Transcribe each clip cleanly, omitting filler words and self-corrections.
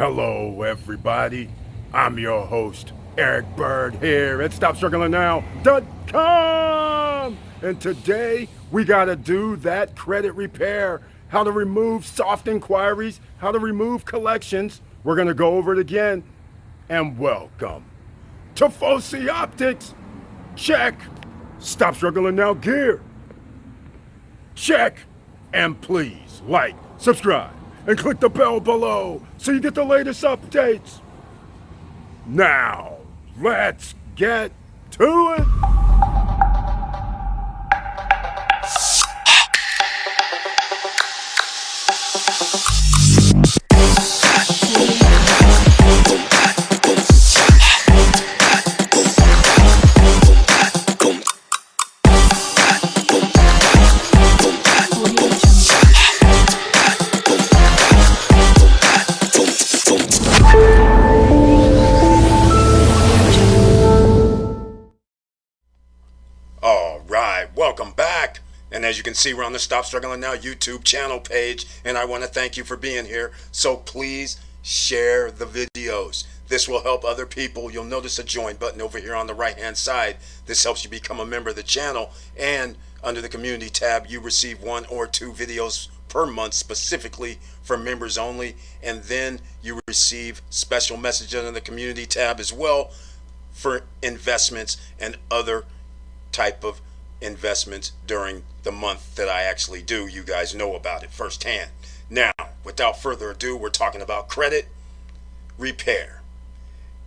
Hello, everybody. I'm your host, Eric Bird, here at StopStrugglingNow.com. And today we got to do that credit repair, how to remove soft inquiries, how to remove collections. We're going to go over it again. And welcome to Foci Optics. Check. Stop Struggling Now gear. Check. And please like, subscribe, and click the bell below so you get the latest updates. Now, let's get to it. Welcome back. And as you can see, we're on the Stop Struggling Now YouTube channel page, and I want to thank you for being here. So please share the videos. This will help other people. You'll notice a join button over here on the right hand side. This helps you become a member of the channel, and under the community tab you receive 1 or 2 videos per month specifically for members only, and then you receive special messages under the community tab as well for investments and other type of investments during the month that I actually do. You guys know about it firsthand. Now, without further ado, we're talking about credit repair.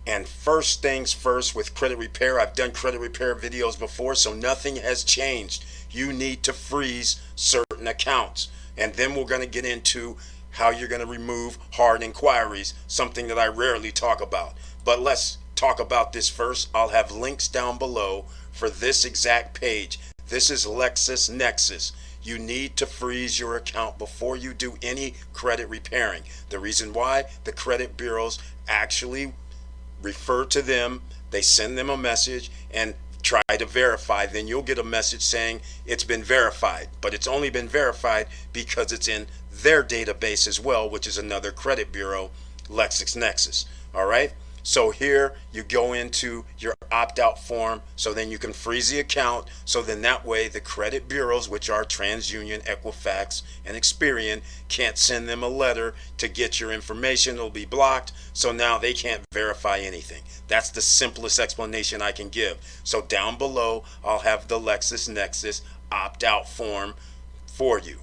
And first things first, with credit repair, I've done credit repair videos before, so nothing has changed. You need to freeze certain accounts. And then we're going to get into how you're going to remove hard inquiries, something that I rarely talk about. But let's talk about this first. I'll have links down below for this exact page. This is LexisNexis. You need to freeze your account before you do any credit repairing. The reason why, the credit bureaus actually refer to them, they send them a message and try to verify. Then you'll get a message saying it's been verified, but it's only been verified because it's in their database as well, which is another credit bureau, LexisNexis. All right. So here you go into your opt-out form, so then you can freeze the account, so then that way the credit bureaus, which are Transunion, Equifax, and Experian, can't send them a letter to get your information. It'll be blocked, so now they can't verify anything. That's the simplest explanation I can give. So down below I'll have the LexisNexis opt-out form for you.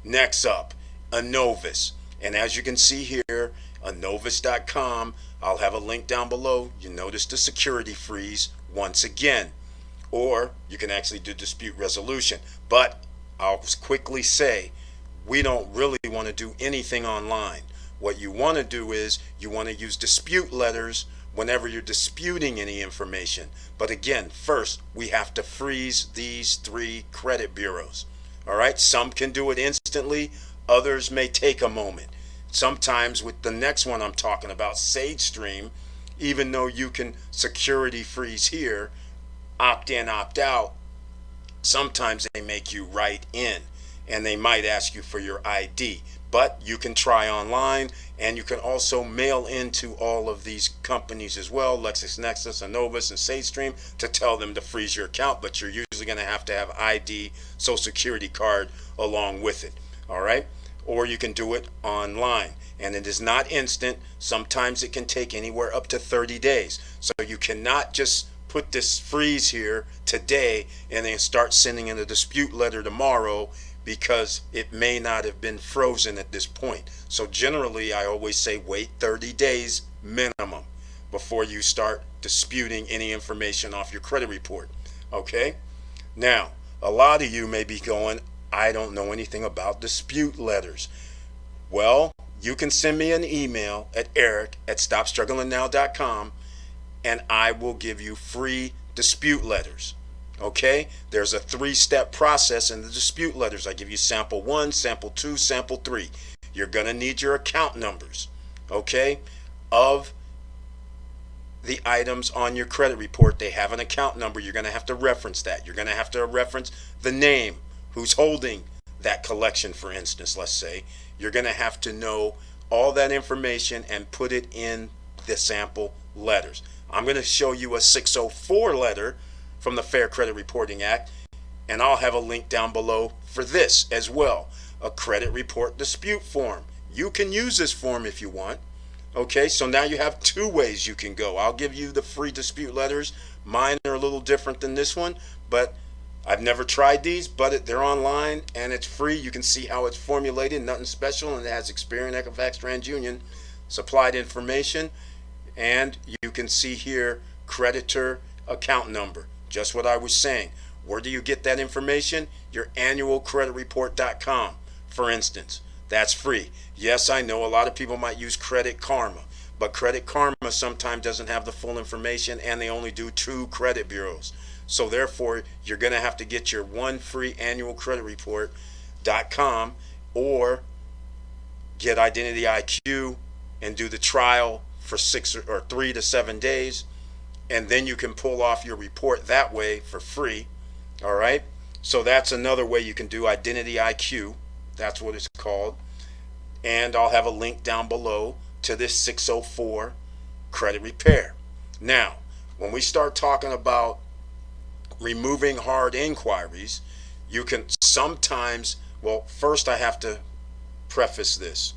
Next up, Innovis. And as you can see here, Innovis.com, I'll have a link down below. You notice the security freeze once again. Or you can actually do dispute resolution. But I'll quickly say, we don't really want to do anything online. What you want to do is you want to use dispute letters whenever you're disputing any information. But again, first we have to freeze these 3 credit bureaus. All right, some can do it instantly, others may take a moment. Sometimes with the next one I'm talking about, SageStream, even though you can security freeze here, opt in, opt out, sometimes they make you write in and they might ask you for your ID. But you can try online, and you can also mail into all of these companies as well, LexisNexis, Innovis, and SageStream, to tell them to freeze your account. But you're usually going to have ID, social security card along with it. All right. Or you can do it online, and it is not instant. Sometimes it can take anywhere up to 30 days. So you cannot just put this freeze here today and then start sending in a dispute letter tomorrow, because it may not have been frozen at this point. So generally I always say wait 30 days minimum before you start disputing any information off your credit report. Okay? Now, a lot of you may be going, I don't know anything about dispute letters. Well, you can send me an email at eric@stopstrugglingnow.com, and I will give you free dispute letters. Okay? There's a 3-step process in the dispute letters. I give you sample 1, sample 2, sample 3. You're going to need your account numbers, okay, of the items on your credit report. They have an account number. You're going to have to reference that. You're going to have to reference the name, who's holding that collection, for instance, let's say. You're going to have to know all that information and put it in the sample letters. I'm going to show you a 604 letter from the Fair Credit Reporting Act, and I'll have a link down below for this as well, a credit report dispute form. You can use this form if you want. Okay, so now you have two ways you can go. I'll give you the free dispute letters. Mine are a little different than this one, but I've never tried these, but they're online and it's free. You can see how it's formulated, nothing special, and it has Experian, Equifax, Transunion supplied information. And you can see here creditor account number, just what I was saying. Where do you get that information? Your annualcreditreport.com, for instance. That's free. Yes, I know a lot of people might use Credit Karma, but Credit Karma sometimes doesn't have the full information, and they only do 2 credit bureaus. So therefore, you're going to have to get your one free annualcreditreport.com or get Identity IQ and do the trial for 3 to 7 days, and then you can pull off your report that way for free. All right, so that's another way you can do Identity IQ. That's what it's called. And I'll have a link down below to this 604 credit repair. Now, when we start talking about removing hard inquiries, you can sometimes, well, first I have to preface this.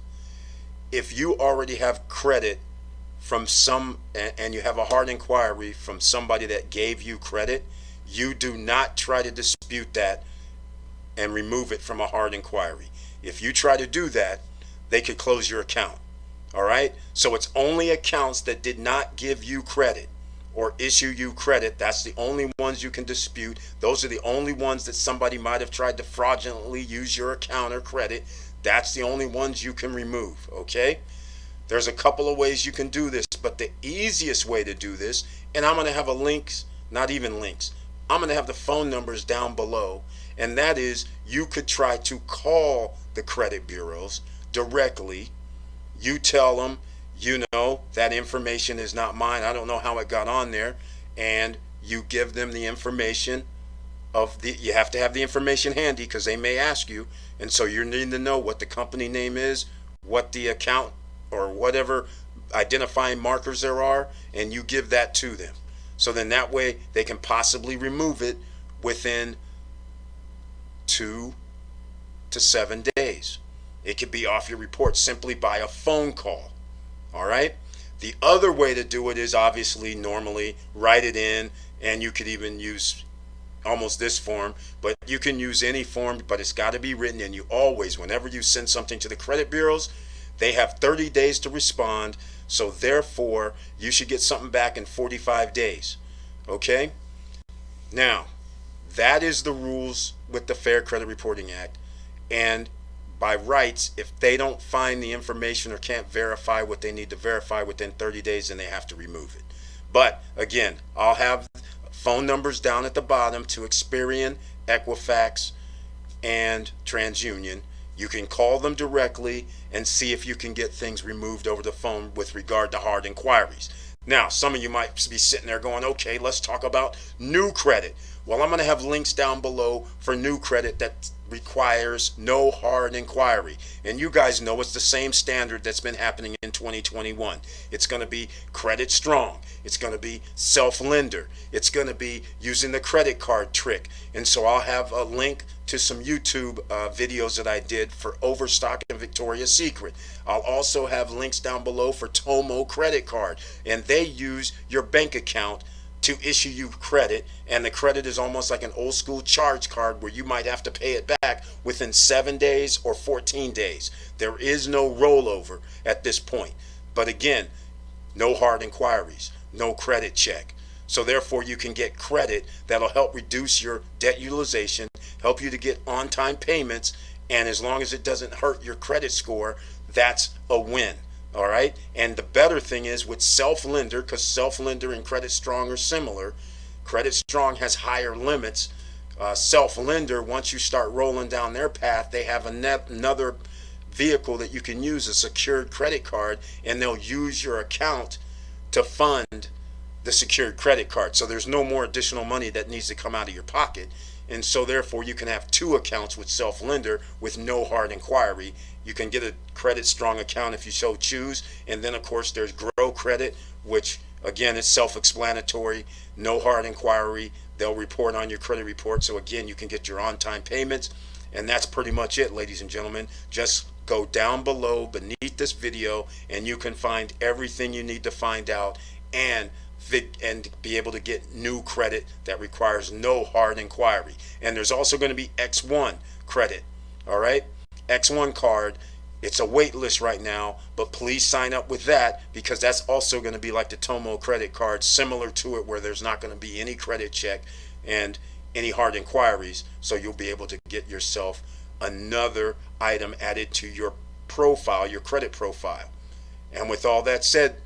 If you already have credit from and you have a hard inquiry from somebody that gave you credit, you do not try to dispute that and remove it from a hard inquiry. If you try to do that, they could close your account. All right? So it's only accounts that did not give you credit or issue you credit. That's the only ones you can dispute. Those are the only ones that somebody might have tried to fraudulently use your account or credit. That's the only ones you can remove. Okay? There's a couple of ways you can do this, but the easiest way to do this, and I'm going to have a links, not even links, I'm going to have the phone numbers down below, and that is you could try to call the credit bureaus directly. You tell them, you know, that information is not mine. I don't know how it got on there. And you give them the information you have to have the information handy because they may ask you. And so you need to know what the company name is, what the account or whatever identifying markers there are, and you give that to them. So then that way they can possibly remove it within 2 to 7 days. It could be off your report simply by a phone call. All right? The other way to do it is obviously normally write it in, and you could even use almost this form, but you can use any form, but it's got to be written. And you always, whenever you send something to the credit bureaus, they have 30 days to respond. So therefore, you should get something back in 45 days. Okay? Now, that is the rules with the Fair Credit Reporting Act. And by rights, if they don't find the information or can't verify what they need to verify within 30 days, then they have to remove it. But again, I'll have phone numbers down at the bottom to Experian, Equifax, and Transunion. You can call them directly and see if you can get things removed over the phone with regard to hard inquiries. Now, some of you might be sitting there going, okay, let's talk about new credit. Well, I'm going to have links down below for new credit that requires no hard inquiry. And you guys know it's the same standard that's been happening in 2021. It's going to be credit strong. It's going to be self-lender. It's going to be using the credit card trick. And so I'll have a link to some YouTube videos that I did for Overstock and Victoria's Secret. I'll also have links down below for Tomo credit card. And they use your bank account to issue you credit, and the credit is almost like an old school charge card where you might have to pay it back within 7 days or 14 days. There is no rollover at this point. But again, no hard inquiries, no credit check. So therefore you can get credit that'll help reduce your debt utilization, help you to get on-time payments, and as long as it doesn't hurt your credit score, that's a win. All right. And the better thing is with self-lender, because self-lender and Credit Strong are similar. Credit Strong has higher limits. Self-lender, once you start rolling down their path, they have another vehicle that you can use, a secured credit card, and they'll use your account to fund the secured credit card. So there's no more additional money that needs to come out of your pocket. And so therefore you can have two accounts with self-lender with no hard inquiry. You can get a credit strong account if you so choose. And then of course there's Grow Credit, which again is self-explanatory, no hard inquiry. They'll report on your credit report. So again, you can get your on-time payments. And that's pretty much it, ladies and gentlemen. Just go down below beneath this video and you can find everything you need to find out and be able to get new credit that requires no hard inquiry. And there's also going to be X1 credit. All right, X1 card. It's a wait list right now, but please sign up with that because that's also going to be like the Tomo credit card, similar to it, where there's not going to be any credit check and any hard inquiries. So you'll be able to get yourself another item added to your profile, your credit profile. And with all that said,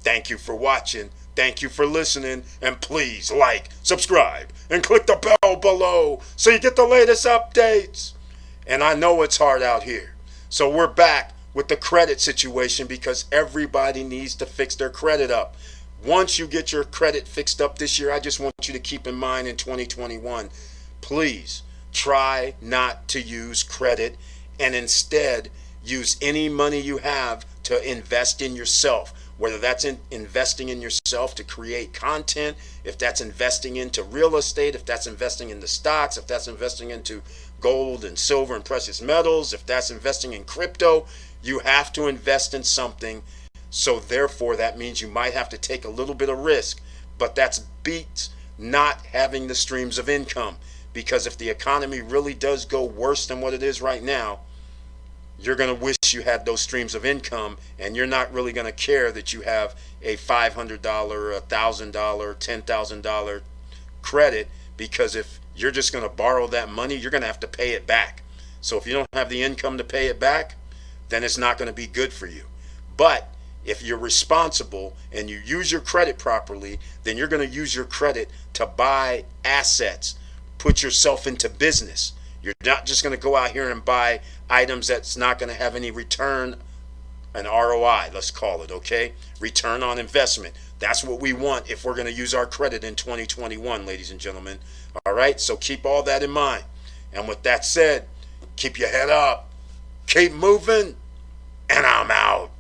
thank you for watching. Thank you for listening. And please like, subscribe, and click the bell below so you get the latest updates. And I know it's hard out here. So we're back with the credit situation because everybody needs to fix their credit up. Once you get your credit fixed up this year, I just want you to keep in mind in 2021, please try not to use credit and instead use any money you have to invest in yourself. Whether that's investing in yourself to create content, if that's investing into real estate, if that's investing into stocks, if that's investing into gold and silver and precious metals, if that's investing in crypto, you have to invest in something. So therefore, that means you might have to take a little bit of risk, but that's beats not having the streams of income. Because if the economy really does go worse than what it is right now, you're going to wish you had those streams of income, and you're not really going to care that you have a $500, $1,000, $10,000 credit, because if you're just going to borrow that money, you're going to have to pay it back. So if you don't have the income to pay it back, then it's not going to be good for you. But if you're responsible and you use your credit properly, then you're going to use your credit to buy assets, put yourself into business. You're not just going to go out here and buy items that's not going to have any return, an ROI, let's call it, okay? Return on investment. That's what we want if we're going to use our credit in 2021, ladies and gentlemen. All right, so keep all that in mind. And with that said, keep your head up, keep moving, and I'm out.